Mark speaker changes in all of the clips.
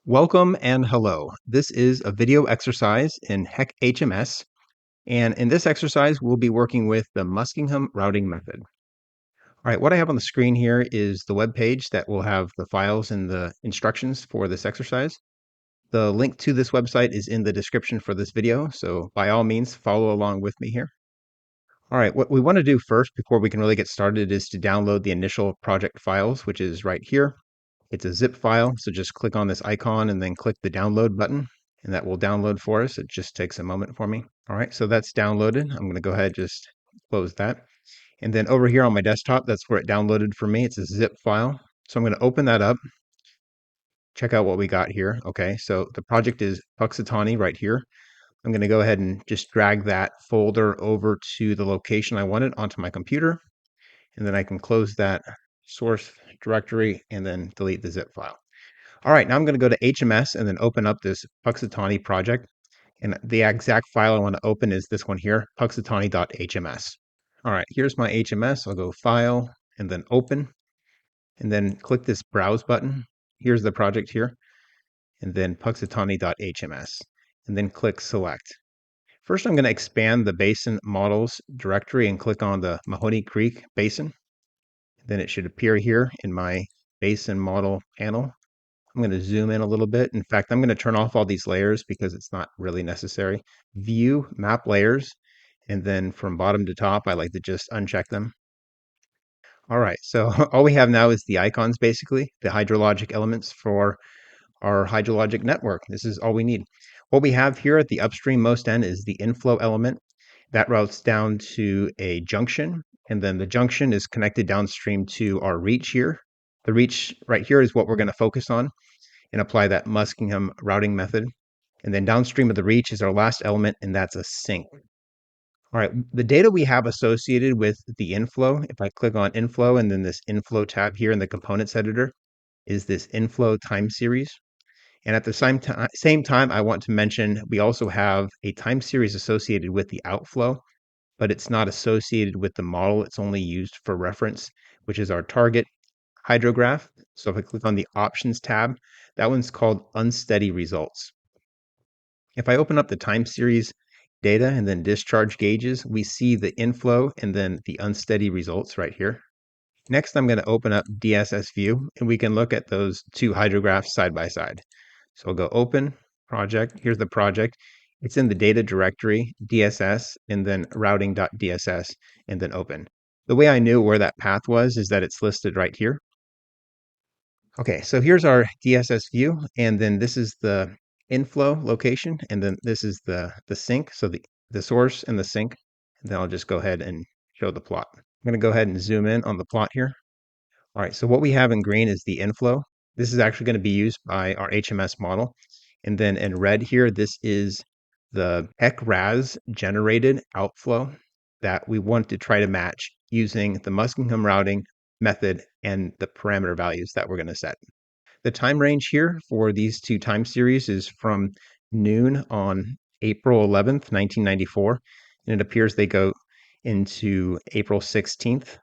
Speaker 1: Welcome and hello. This is a video exercise in HEC HMS, and in this exercise, we'll be working with the Muskingum routing method. All right, what I have on the screen here is the web page that will have the files and the instructions for this exercise. The link to this website is in the description for this video, so by all means, follow along with me here. All right, what we want to do first before we can really get started is to download the initial project files, which is right here. It's a zip file, so just click on this icon and then click the download button, and that will download for us. It just takes a moment for me. All right, so that's downloaded. I'm going to go ahead and just close that. And then over here on my desktop, that's where it downloaded for me. It's a zip file. So I'm going to open that up, check out what we got here. Okay, so the project is Puxatawny right here. I'm going to go ahead and just drag that folder over to the location I wanted onto my computer. And then I can close that source directory and then delete the zip file. All right, now I'm going to go to HMS and then open up this Puxatawny project. And the exact file I want to open is this one here, puxatawny.hms. All right, here's my HMS. I'll go File and then Open, and then click this Browse button. Here's the project here, and then puxatawny.hms, and then click Select. First, I'm going to expand the basin models directory and click on the Mahoney Creek Basin. Then it should appear here in my basin model panel. I'm going to zoom in a little bit. In fact, I'm going to turn off all these layers because it's not really necessary. View map layers. And then from bottom to top, I like to just uncheck them. All right, so all we have now is the icons, basically, the hydrologic elements for our hydrologic network. This is all we need. What we have here at the upstream most end is the inflow element. That routes down to a junction, and then the junction is connected downstream to our reach here. The reach right here is what we're going to focus on and apply that Muskingum routing method. And then downstream of the reach is our last element, and that's a sink. All right, the data we have associated with the inflow, if I click on inflow and then this inflow tab here in the components editor, is this inflow time series. And at the same time, I want to mention we also have a time series associated with the outflow, but it's not associated with the model. It's only used for reference, which is our target hydrograph. So if I click on the options tab, that one's called unsteady results. If I open up the time series data and then discharge gauges, we see the inflow and then the unsteady results right here. Next, I'm going to open up DSS view and we can look at those two hydrographs side by side. So I'll go open project. Here's the project. It's in the data directory, DSS, and then routing.dss, and then open. The way I knew where that path was is that it's listed right here. Okay, so here's our DSS view, and then this is the inflow location, and then this is the sink, so the source and the sink. And then I'll just go ahead and show the plot. I'm going to go ahead and zoom in on the plot here. All right, so what we have in green is the inflow. This is actually going to be used by our HMS model. And then in red here, this is the HEC-RAS generated outflow that we want to try to match using the Muskingum routing method and the parameter values that we're going to set. The time range here for these two time series is from noon on April 11th, 1994, and it appears they go into April 16th.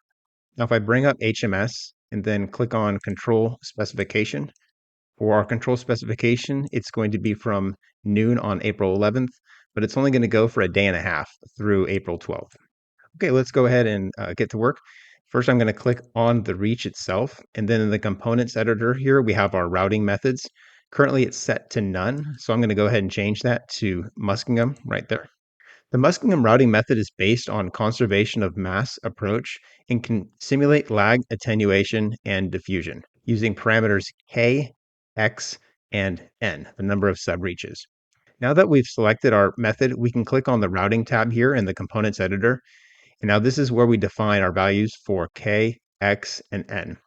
Speaker 1: Now, if I bring up HMS and then click on control specification, for our control specification, it's going to be from noon on April 11th, but it's only going to go for a day and a half through April 12th. Okay, let's go ahead and get to work. First, I'm going to click on the reach itself, and then in the components editor here, we have our routing methods. Currently, it's set to none, so I'm going to go ahead and change that to Muskingum right there. The Muskingum routing method is based on conservation of mass approach and can simulate lag, attenuation, and diffusion using parameters K, X, and N, the number of subreaches. Now that we've selected our method, we can click on the routing tab here in the components editor. And now this is where we define our values for K, X, and N.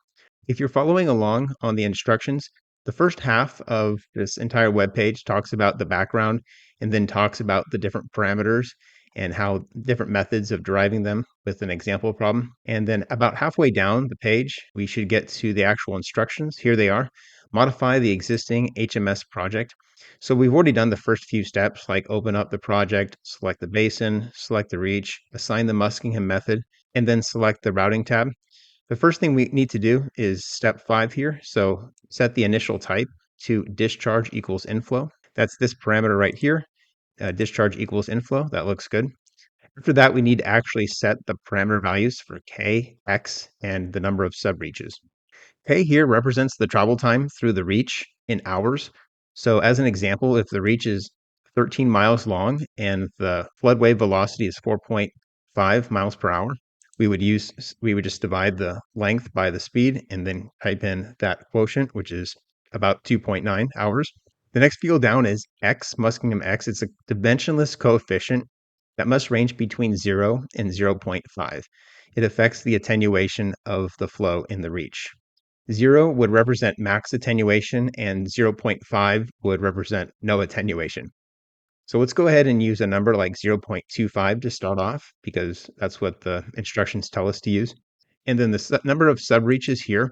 Speaker 1: If you're following along on the instructions, the first half of this entire web page talks about the background and then talks about the different parameters and how different methods of deriving them with an example problem. And then about halfway down the page, we should get to the actual instructions. Here they are. Modify the existing HMS project. So we've already done the first few steps, like open up the project, select the basin, select the reach, assign the Muskingum method, and then select the routing tab. The first thing we need to do is step 5 here. So set the initial type. to discharge equals inflow. That's this parameter right here, discharge equals inflow. That looks good. After that, we need to actually set the parameter values for K, X, and the number of subreaches. K here represents the travel time through the reach in hours. So as an example, if the reach is 13 miles long and the flood wave velocity is 4.5 miles per hour, we would just divide the length by the speed and then type in that quotient, which is about 2.9 hours. The next field down is X, Muskingum X. It's a dimensionless coefficient that must range between 0 and 0.5. It affects the attenuation of the flow in the reach. 0 would represent max attenuation and 0.5 would represent no attenuation. So let's go ahead and use a number like 0.25 to start off because that's what the instructions tell us to use. And then the number of subreaches here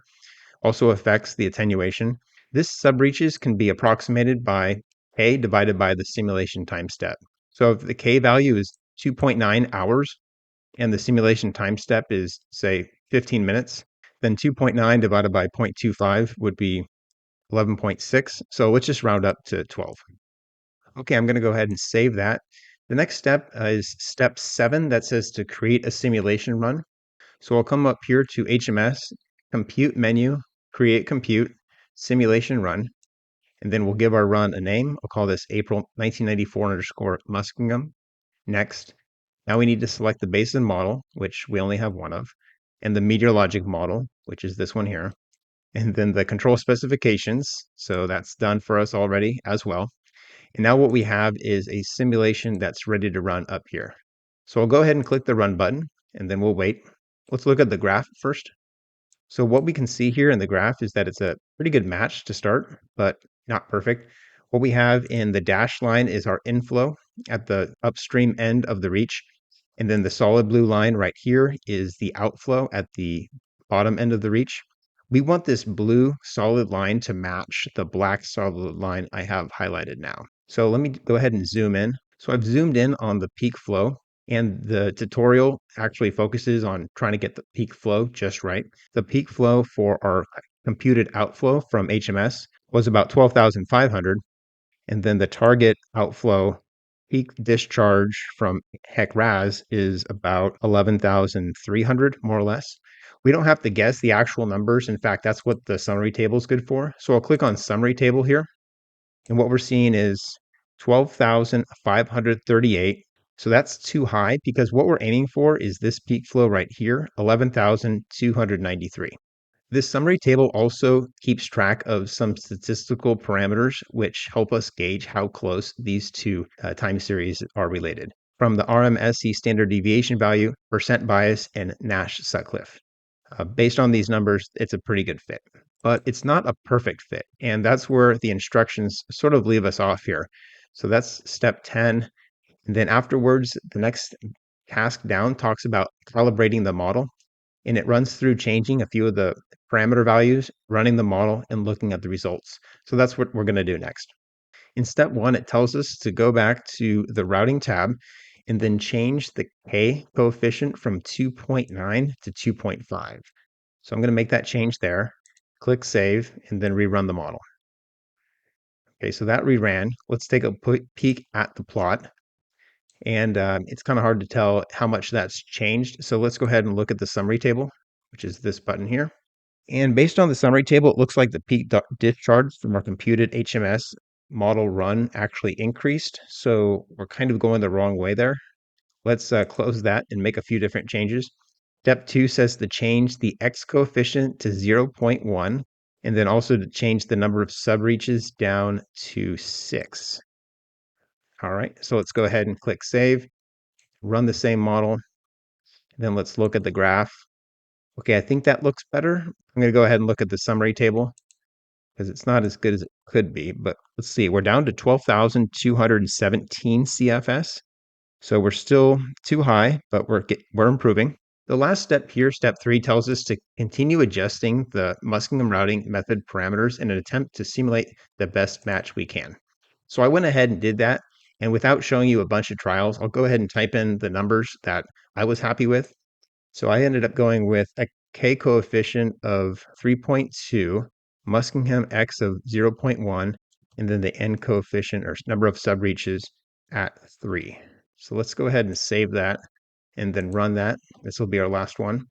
Speaker 1: also affects the attenuation. This subreaches can be approximated by K divided by the simulation time step. So if the K value is 2.9 hours and the simulation time step is, say, 15 minutes, then 2.9 divided by 0.25 would be 11.6. So let's just round up to 12. Okay, I'm going to go ahead and save that. The next step is step 7 that says to create a simulation run. So I'll come up here to HMS, compute menu, create compute, simulation run, and then we'll give our run a name. I'll call this April 1994 underscore Muskingum. Next. Now we need to select the basin model, which we only have one of, and the meteorologic model, which is this one here, and then the control specifications. So that's done for us already as well. And now what we have is a simulation that's ready to run up here. So I'll go ahead and click the run button, and then we'll wait. Let's look at the graph first. So what we can see here in the graph is that it's a pretty good match to start, but not perfect. What we have in the dashed line is our inflow at the upstream end of the reach. And then the solid blue line right here is the outflow at the bottom end of the reach. We want this blue solid line to match the black solid line I have highlighted now. So let me go ahead and zoom in. So I've zoomed in on the peak flow, and the tutorial actually focuses on trying to get the peak flow just right. The peak flow for our computed outflow from HMS was about 12,500, and then the target outflow peak discharge from HEC-RAS is about 11,300, more or less. We don't have to guess the actual numbers. In fact, that's what the summary table is good for. So I'll click on summary table here. And what we're seeing is 12,538. So that's too high because what we're aiming for is this peak flow right here, 11,293. This summary table also keeps track of some statistical parameters which help us gauge how close these two time series are related, from the RMSE standard deviation value, percent bias, and Nash-Sutcliffe. Based on these numbers, it's a pretty good fit, but it's not a perfect fit. And that's where the instructions sort of leave us off here. So that's step 10. And then afterwards, the next task down talks about calibrating the model. And it runs through changing a few of the parameter values, running the model, and looking at the results. So that's what we're going to do next. In step 1, it tells us to go back to the routing tab and then change the K coefficient from 2.9 to 2.5. So I'm going to make that change there, click save, and then rerun the model. Okay, so that reran. Let's take a peek at the plot. And it's kind of hard to tell how much that's changed. So let's go ahead and look at the summary table, which is this button here. And based on the summary table, it looks like the peak discharge from our computed HMS model run actually increased. So we're kind of going the wrong way there. Let's close that and make a few different changes. Step 2 says to change the X coefficient to 0.1, and then also to change the number of subreaches down to 6. All right, so let's go ahead and click save, run the same model. Then let's look at the graph. Okay, I think that looks better. I'm going to go ahead and look at the summary table because it's not as good as it could be. But let's see, we're down to 12,217 CFS. So we're still too high, but we're improving. The last step here, step 3, tells us to continue adjusting the Muskingum routing method parameters in an attempt to simulate the best match we can. So I went ahead and did that. And without showing you a bunch of trials, I'll go ahead and type in the numbers that I was happy with. So I ended up going with a K coefficient of 3.2 Muskingum X of 0.1, and then the N coefficient or number of subreaches at 3. So let's go ahead and save that and then run that. This will be our last one.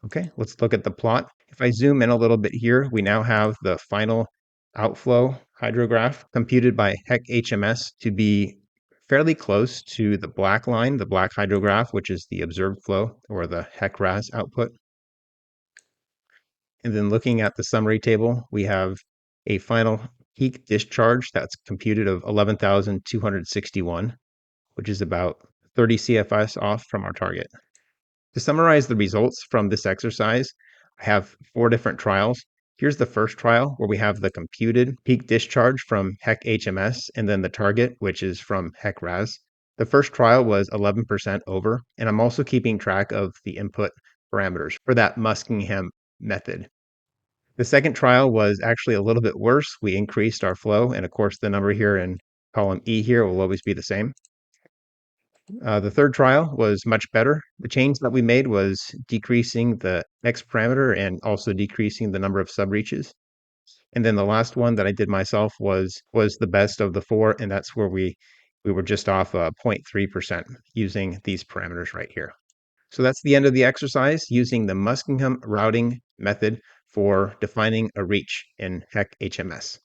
Speaker 1: Okay, let's look at the plot. If I zoom in a little bit here, we now have the final outflow hydrograph computed by HEC HMS to be fairly close to the black line, the black hydrograph, which is the observed flow or the HEC RAS output. And then looking at the summary table, we have a final peak discharge that's computed of 11,261, which is about 30 CFS off from our target. To summarize the results from this exercise, I have 4 different trials. Here's the first trial where we have the computed peak discharge from HEC HMS and then the target, which is from HEC RAS. The first trial was 11% over, and I'm also keeping track of the input parameters for that Muskingum method. The second trial was actually a little bit worse. We increased our flow, and of course the number here in column E here will always be the same. The third trial was much better. The change that we made was decreasing the X parameter and also decreasing the number of subreaches. And then the last one that I did myself was the best of the 4, and that's where we were just off 0.3% using these parameters right here. So that's the end of the exercise using the Muskingum routing method for defining a reach in HEC HMS.